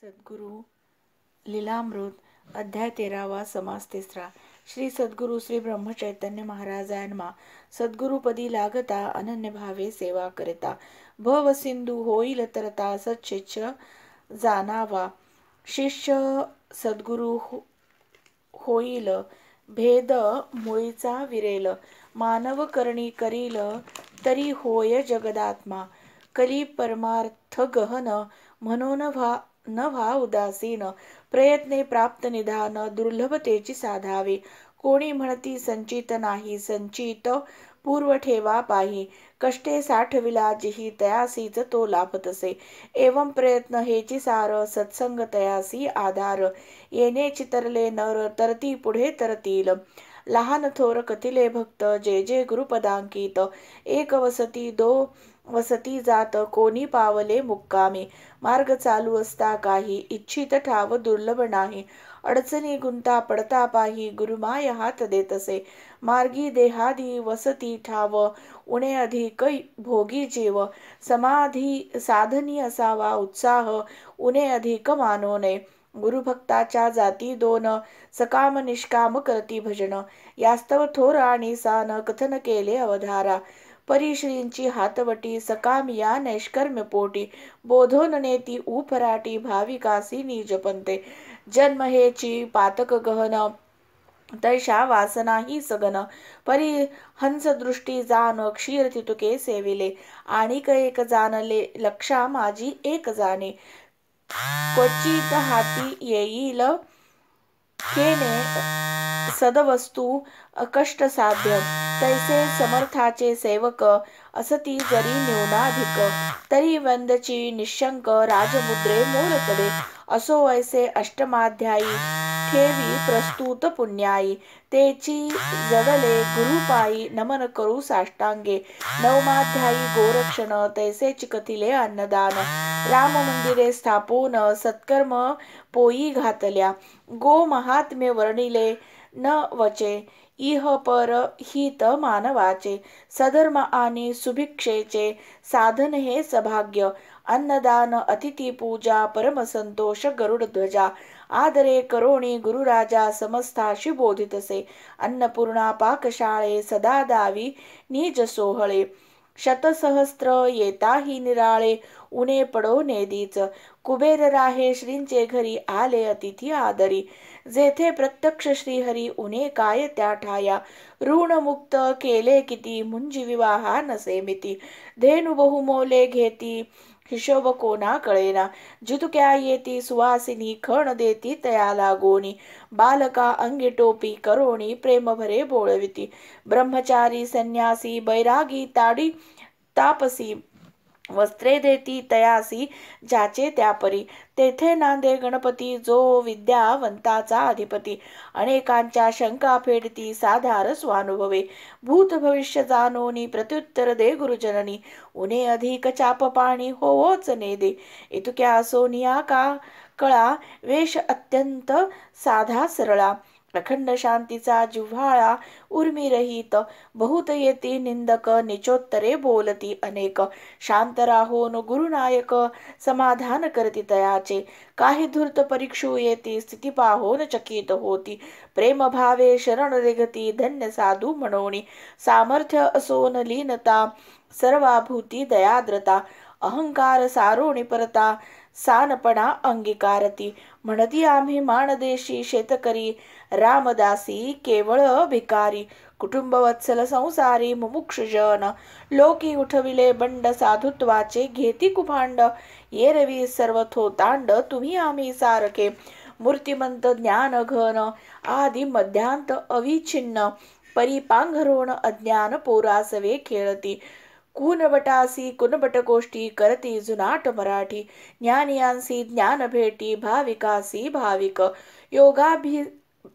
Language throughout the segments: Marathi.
सद्गुरु लीलामृत अध्याय 13 समास 3. श्री सद्गुरु श्री ब्रह्मचैतन्य महाराजांना सद्गुरुपदी लागता अनन्य भावे सेवा करिता भव सिंधू होईल तरता सच्चिच्छ जाणावा शिष्य सद्गुरु होईल भेद मुळीचा विरेल मानव करणी करील तरी होय जगदात्मा कली परमार्थ गहन म्हणून न व्हा उदासीन प्रयत्ने प्राप्त निधान दुर्लभतेची साधावे कोणी म्हणती संचित नाही संचित पूर्व ठेवा पाही कष्टे साठविला जिही तयासीच तो लाभतसे एवं प्रयत्न हेची सार सत्संग तयासी आधार येणे चितरले नर तरती पुढे तरतील लहान थोर कथिले भक्त जे जे गुरुपदांकित एक वसती दो वसती जात कोणी पावले मुक्कामी मार्ग चालू असता काही इच्छित ठाव दुर्लभ नाही अडचणी गुंता पडता पाही गुरुमाय हात देतसे मार्गी देहादी वसती ठाव उणे अधिक भोगी जीव समाधी साधनी असावा उत्साह उणे अधिक मानोने गुरुभक्ताच्या जाती दोन सकाम निष्काम करती भजन यास्तव थोर आणि सान कथन केले अवधारा परिश्रींची हातवटी सकाम या नैष्कर्म्य पोटी बोधोन नेती उपराटी भाविकासी निजपंते जन्म हेची पातक गहन तैशा वासना ही सगन परी हंस दृष्टी जान क्षीर तितुके सेविले आणिक एक जाणले लक्षा माझी एक जाणे क्वचित हाती येईल केने सदवस्तू कष्ट साध्य तैसे समर्थाचे सेवक असती जरी न्यूनाधिक तरी वंदची निशंक राजमुद्रे मोलतले असो ऐसे अष्टमाध्यायी ठेवी प्रस्तुत पुण्याई तेची जडले गुरुपायी नमन करू साष्टांगे नवमाध्यायी गोरक्षण तैसे चिकथिले अन्नदान राम मंदिरे स्थापून सत्कर्म पोई घातल्या गो महात्म्य वर्णिले न वचे इह पर हित मानवाचे सधर्म आणि सुभिक्षेचे साधन हे सभाग्य अन्नदान अतिथी पूजा परम संतोष गरुड ध्वजा आदरे करोणी गुरुराजा समस्ताशी बोधितसे अन्नपूर्णा पाकशाळे सदा दावी निज सोहळे शतसहस्त्र येताही निराळे उणे पडो नेदीच कुबेर राहे श्रींचे घरी आले अतिथी आदरी जेथे प्रत्यक्ष श्रीहरी उणे काय त्या ठाया ऋण मुक्त केले किती मुंजी विवाहा नसे मिती धेनु बहुमोले घेती हिशोब कोणा कळेना जितुक्या येती सुवासिनी खण देती तया लागोनी बालका अंगी टोपी करोणी प्रेम भरे बोळविती ब्रह्मचारी संन्यासी बैरागी ताडी तापसी वस्त्रे देती तयासी ज्याचे त्यापरी तेथे नांदे गणपती जो विद्यावंताचा अधिपती अनेकांच्या शंका फेडती साधार स्वानुभवे भूत भविष्य जानोनी प्रत्युत्तर दे गुरुजननी उणे अधिक चाप पाणी होवोच नेदे इतुक्या सोनिया का कळा वेश अत्यंत साधा सरळा अखंड शांतीचा जिव्हाळा उर्मिरहित बहुत येती निंदक निचोत्तरे बोलती अनेक शांत राहोन गुरुनायक समाधान करती तयाचे काही धूर्त परीक्षू येती स्थिती पाहोन चकित होती प्रेम भावे शरण रेगती धन्य साधू म्हणोनी सामर्थ्य असोन लीनता सर्वाभूती दयाद्रता अहंकार सारोणी परता सानपणा अंगीकारती म्हणती आम्ही माणदेशी शेतकरी रामदासी केवळ भिकारी कुटुंब वत्सल संसारी मुमुक्षजन लोकी उठविले बंड साधुत्वाचे घेती कुभांड येरवी सर्व थोतांड तुम्ही आम्ही सारखे मूर्तिमंत ज्ञान घन आदि मध्यांत अविच्छिन्न परिपांघरोण अज्ञान पोरासवे खेळती कुनबटासी कुनबट गोष्टी करती जुनाट मराठी ज्ञानियांसी ज्ञान भेटी भाविकासी भाविक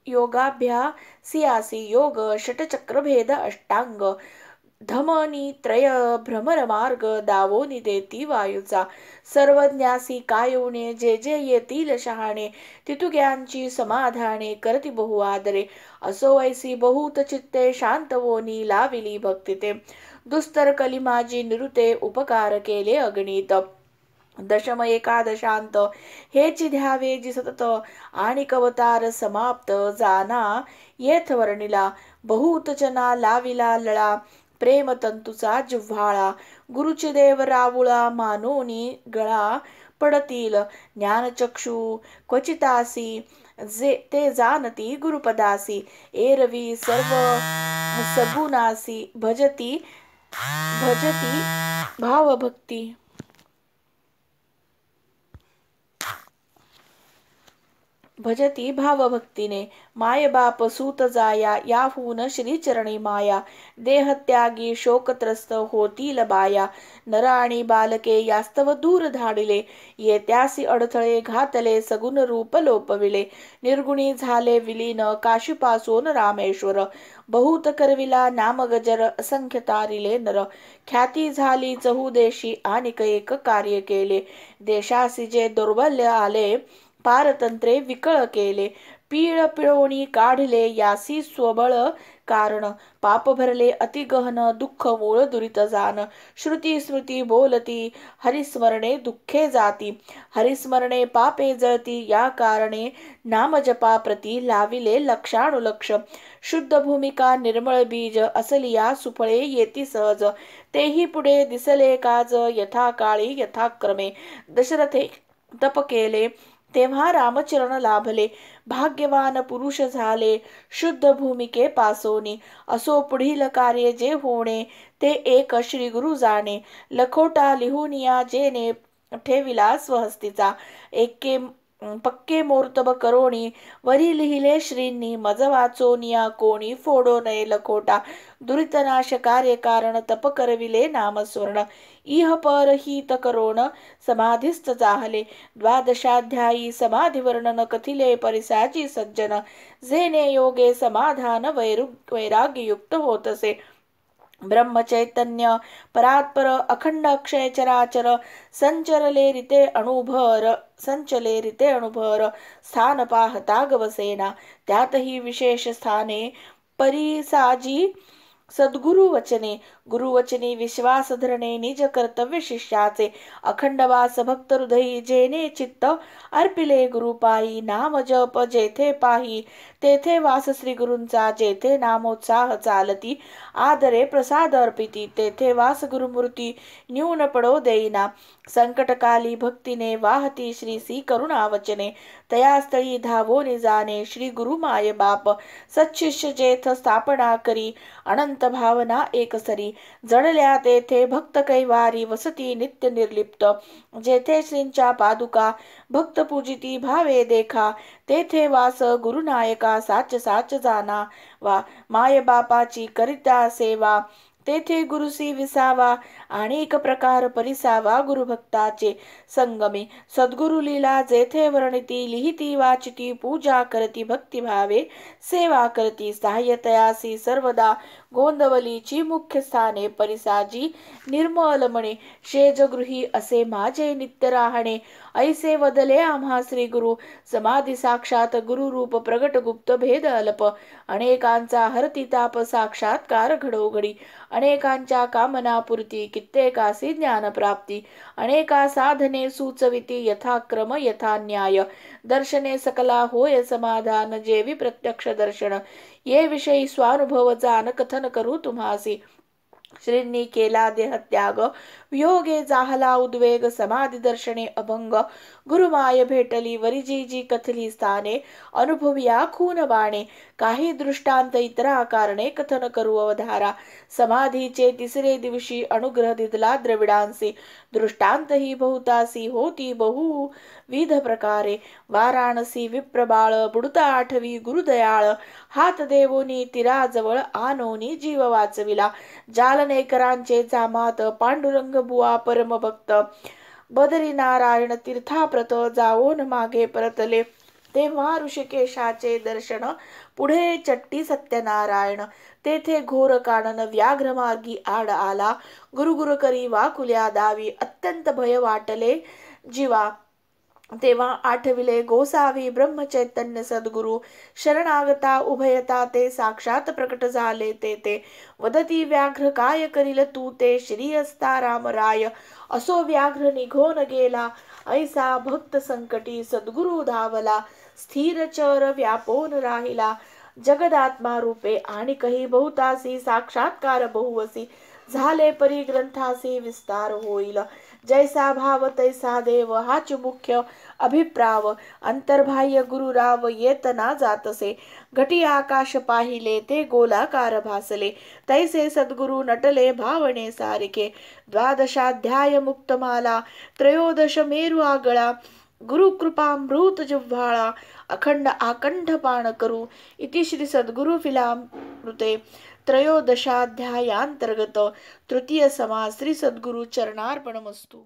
योगाभ्यासियासी योग षटचक्रभेद अष्टांग धमनी त्रय भ्रमर मार्ग दावोनी देती वायूचा सर्वज्ञासी कायोने जे जे येतील शहाणे तितुक्यांची समाधाने करती बहु आदरे असो ऐसी बहुत चित्ते शांतवोनी लाविली भक्ती ते दुस्तर कलिमाजी निरुते उपकार केले अगणित दशम एकादशांत हेची ध्यावे जी सतत आणि कवतार समाप्त जाना येथ वर्णिला बहुतचना लाविला लळा प्रेम तंतुचा जिव्हाळा गुरुचे देव रावुळा मानोनी गळा पडतील ज्ञानचक्षु क्वचितासी जे ते जानती गुरुपदासी एरवी सर्व सगुणासी भजती भजती भावभक्ती भजती भावभक्तीने मायबाप सूत जाया याहून श्रीचरणी माया देहत्यागी शोकत्रस्त होतील बाया नर आणि बालके यास्तव दूर धाडिले येत्यासी अडथळे घातले सगुण रूप लोपविले निर्गुणी झाले विलीन काशीपासून रामेश्वर बहुत करविला नामगजर असंख्य तारिले नर ख्याती झाली चहुदेशी आणि एक कार्य केले देशासी जे दुर्बल्य आले पारतंत्रे विकळ केले पीळ पिळवणी काढले यासी स्वबळ कारण पाप भरले अतिगहन दुःख मूळ दुरित जान श्रुती स्मृती बोलती हरिस्मरणे दुःखे जाती हरिस्मरणे पापे जळती या कारणे नामजपा प्रती लाविले लक्षानुलक्ष शुद्ध भूमिका निर्मळ बीज असली या सुफळे येती सहज तेही पुढे दिसले काज यथाकाळी यथाक्रमे दशरथे तप केले तेव्हा रामचरण लाभले भाग्यवान पुरुष झाले शुद्ध भूमिके पासोनी असो पुढील कार्य जे होणे ते एक श्री गुरु जाणे लखोटा लिहुनिया जेने ठेविला स्वहस्तीचा एके पक्के मोर्तब करोणी वरी लिहिले श्रींनी मज वाचोनिया कोणी फोडो नये लखोटा दुरितनाश कार्य कारण तप करविले नामस्वर्ण इह पर हित करोण समाधिस्थ जाहले द्वादशाध्यायी समाधी वर्णन कथिले परिसाची सज्जन जेने योगे समाधान वैराग्ययुक्त होतसे ब्रह्मचैतन्य परात्पर अखंड अक्षय चराचर संचले रिते अनुभर स्थान पाहता गवसेना त्यातही विशेष स्थाने परिसाजी सद्गुरु वचने गुरुवचनी विश्वास धरणे निज कर्तव्य शिष्याचे अखंड वास भक्त हृदयी जेने चित्त अर्पिले गुरुपायी नाम जप जेथे पाही तेथे वास श्री गुरूंचा जेथे नामोत्साह चालती आदरे प्रसाद अर्पिती तेथे वास गुरुमूर्ती न्यून पडो देईना संकटकाली भक्तीने वाहती श्रीसी करुणा वचने तयास्थळी धावोनी जाणे श्री गुरु माय बाप सच्शिष्य जेथ स्थापना करी अनंत भावना एकसरी जडल्या तेथे भक्त कैवारी वसती नित्य निर्लिप्त जेथे श्रींच्या पादुका भक्त पूजिती भावे देखा तेथे वास गुरुनायका साच साच जाना वा माय बापाची करिता सेवा तेथे गुरुसी विसावा अनेक प्रकार परिसावा गुरुभक्ताचे संगमे सद्गुरु लीला जेथे वर्णिती लिहिती वाचिती पूजा करती भक्तिभावे सेवा करती सहाय्यतयासी सर्वदा गोंदवलीची मुख्य स्थाने परिसाजी निर्मल म्हणे शेजगृही असे माझे नित्य राहणे ऐसे वदले आम्हा श्री गुरु समाधी साक्षात गुरु रूप प्रगट गुप्त भेद अल्प अनेकांचा हरती ताप साक्षात्कार घडोघडी अनेकांच्या कामनापूर्ती कित्येकासी ज्ञानप्राप्ती अनेका साधने सुचविती यथाक्रम यथा न्याय दर्शने सकला होय समाधान जेवी प्रत्यक्ष दर्शन ये विषयी स्वानुभव जान कथन करू तुम्हासी श्रींनी केला देहत्याग वियोगे जाहला उद्वेग समाधी दर्शने अभंग गुरुमाय भेटली वरिजी जी कथली स्थाने अनुभवया खून बाणे काही दृष्टांत इतरा कारणे कथन करू अवधारा समाधीचे तिसरे दिवशी अनुग्रह दिदला द्रविडांसी दृष्टांत ही बहुतासी होती बहुविध प्रकारे वाराणसी विप्रबाळ बुडता आठवी गुरुदयाळ हात देवोनी तिराजवळ आनोनी जीव वाचविला जालनेकरांचे जामात पांडुरंग बुवा परमभक्त बदरी नारायण तीर्थाप्रत जावोन मागे परतले तेव्हा ऋषिकेशाचे दर्शन पुढे चट्टी सत्यनारायण तेथे घोर कानन व्याघ्र मार्गी आड आला गुरुगुरु करी वाकुल्या दावी अत्यंत भय वाटले जीवा तेव्हा आठविले गोसावी ब्रह्मचैतन्य सद्गुरु शरणागता उभयता ते साक्षात प्रकट झाले ते वदती व्याघ्र काय करील तू ते श्री असता रामराय असो व्याघ्र निघोन गेला ऐसा भक्त संकटी सद्गुरु धावला स्थिर चर व्यापोन राहिला जगदात्मा रूपे आणि कही बहुतासी साक्षात्कार बहुवसी झाले परी ग्रंथासी विस्तार होईल जैसा भाव तैसा देव हाच मुख्य अभिप्राव अंतर्बाह्य गुरुराव येत ना जातसे घटी आकाश पाहिले ते गोलाकार भासले तैसे सद्गुरु नटले भावने सारिके द्वादशाध्याय मुक्तमाला त्रयोदश मेरु आगळा गुरुकृपामृत जिव्हाळा अखंड आकंठ पान करू इति श्री सद्गुरु फिलामृते त्रयोदशाध्यायांतर्गत तृतीय समास श्री सद्गुरु चरणार्पणमस्तु।